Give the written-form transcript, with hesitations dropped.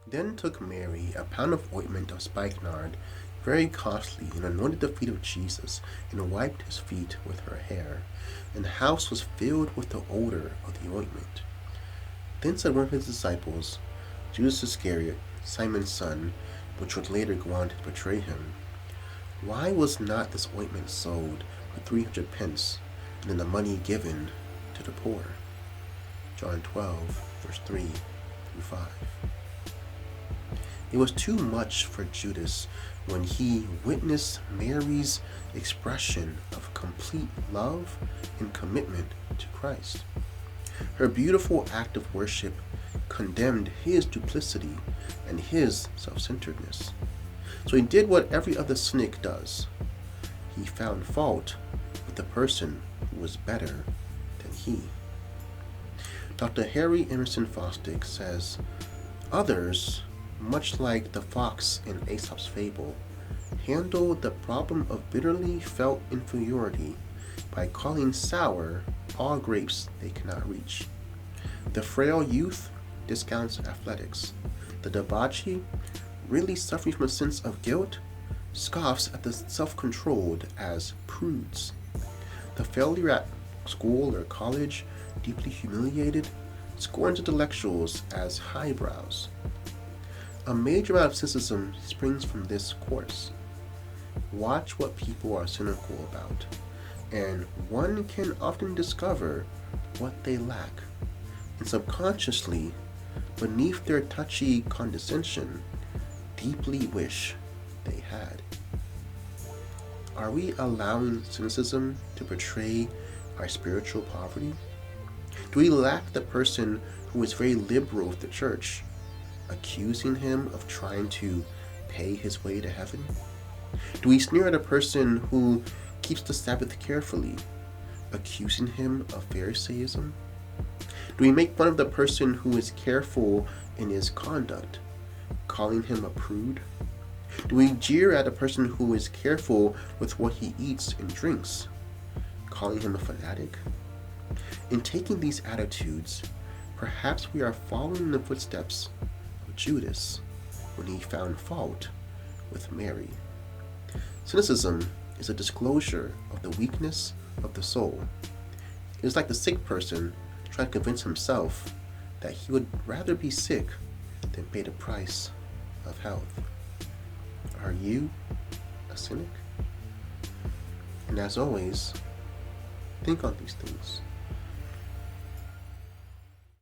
Then took Mary a pound of ointment of spikenard, very costly, and anointed the feet of Jesus, and wiped his feet with her hair. And the house was filled with the odor of the ointment. Then said one of his disciples, Judas Iscariot, Simon's son, which would later go on to betray him, why was not this ointment sold for 300 pence, and then the money given to the poor? John 12, verse 3 through 5. It was too much for Judas when he witnessed Mary's expression of complete love and commitment to Christ. Her beautiful act of worship condemned his duplicity and his self-centeredness. So he did what every other cynic does. He found fault with the person who was better than he. Dr. Harry Emerson Fosdick says, others, much like the fox in Aesop's fable, handle the problem of bitterly felt inferiority by calling sour all grapes they cannot reach. The frail youth discounts athletics. The debauchee, really suffering from a sense of guilt, scoffs at the self-controlled as prudes. The failure at school or college, deeply humiliated, scorns intellectuals as highbrows. A major amount of cynicism springs from this course. Watch what people are cynical about, and one can often discover what they lack, and subconsciously, beneath their touchy condescension, deeply wish they had. Are we allowing cynicism to portray our spiritual poverty? Do we lack the person who is very liberal with the church, accusing him of trying to pay his way to heaven? Do we sneer at a person who keeps the Sabbath carefully, accusing him of Pharisaism? Do we make fun of the person who is careful in his conduct, calling him a prude? Do we jeer at a person who is careful with what he eats and drinks, calling him a fanatic? In taking these attitudes, perhaps we are following in the footsteps of Judas when he found fault with Mary. Cynicism is a disclosure of the weakness of the soul. It is like the sick person trying to convince himself that he would rather be sick than pay the price of health. Are you a cynic? And as always, think on these things.